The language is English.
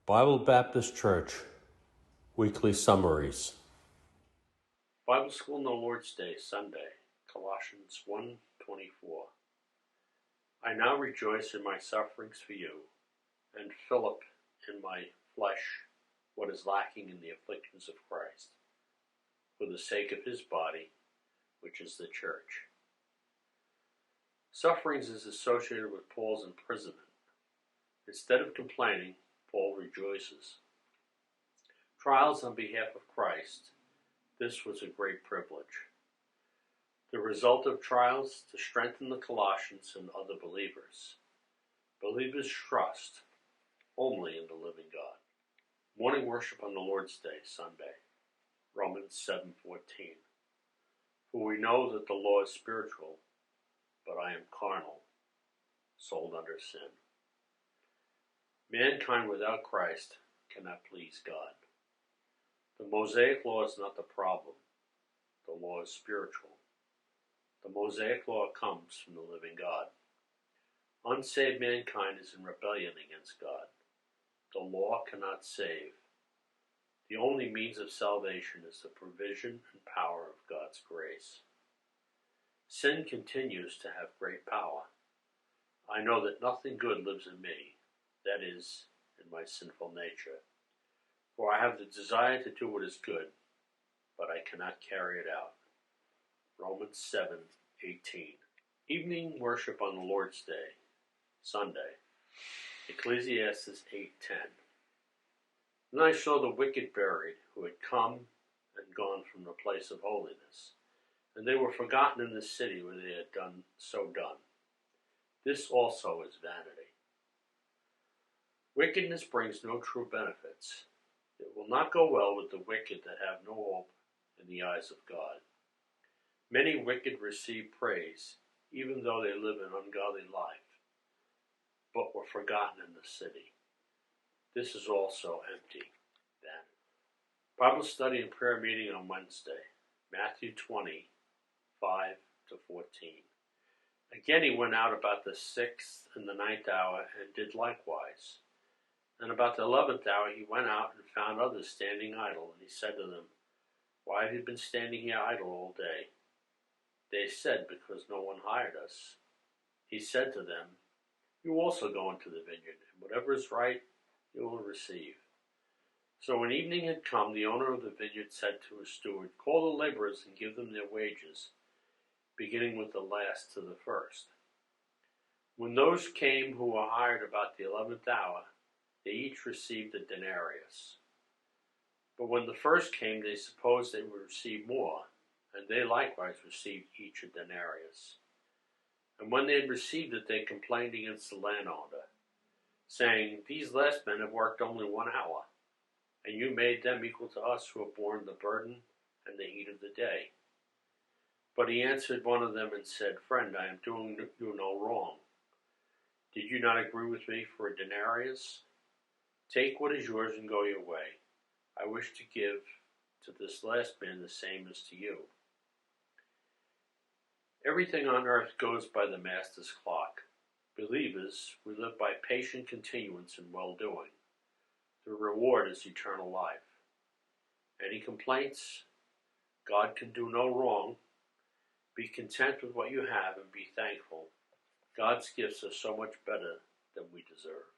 Bible Baptist Church Weekly Summaries. Bible School on the Lord's Day, Sunday, Colossians 1:24. I now rejoice in my sufferings for you, and fill up in my flesh what is lacking in the afflictions of Christ, for the sake of his body, which is the church. Sufferings is associated with Paul's imprisonment. Instead of complaining, Paul rejoices. Trials on behalf of Christ, this was a great privilege. The result of trials to strengthen the Colossians and other believers. Believers trust only in the living God. Morning worship on the Lord's Day, Sunday, Romans 7:14. For we know that the law is spiritual, but I am carnal, sold under sin. Mankind without Christ cannot please God. The Mosaic law is not the problem. The law is spiritual. The Mosaic law comes from the living God. Unsaved mankind is in rebellion against God. The law cannot save. The only means of salvation is the provision and power of God's grace. Sin continues to have great power. I know that nothing good lives in me, that is, in my sinful nature. For I have the desire to do what is good, but I cannot carry it out. Romans 7:18. Evening worship on the Lord's Day, Sunday, Ecclesiastes 8:10. Then I saw the wicked buried, who had come and gone from the place of holiness, and they were forgotten in the city where they had done. This also is vanity. Wickedness brings no true benefits. It will not go well with the wicked that have no hope in the eyes of God. Many wicked receive praise, even though they live an ungodly life, but were forgotten in the city. This is also empty vanity. Bible study and prayer meeting on Wednesday, Matthew 20:5-14. Again he went out about the 6th and the 9th hour and did likewise. And about the 11th hour he went out and found others standing idle, and he said to them, Why have you been standing here idle all day? They said, Because no one hired us. He said to them, You also go into the vineyard, and whatever is right you will receive. So when evening had come, the owner of the vineyard said to his steward, Call the laborers and give them their wages, beginning with the last to the first. When those came who were hired about the 11th hour, they each received a denarius. But when the first came, they supposed they would receive more, and they likewise received each a denarius. And when they had received it, they complained against the landowner, saying, These last men have worked only 1 hour, and you made them equal to us who have borne the burden and the heat of the day. But he answered one of them and said, Friend, I am doing you no wrong. Did you not agree with me for a denarius? Take what is yours and go your way. I wish to give to this last man the same as to you. Everything on earth goes by the master's clock. Believers, we live by patient continuance in well-doing. The reward is eternal life. Any complaints? God can do no wrong. Be content with what you have and be thankful. God's gifts are so much better than we deserve.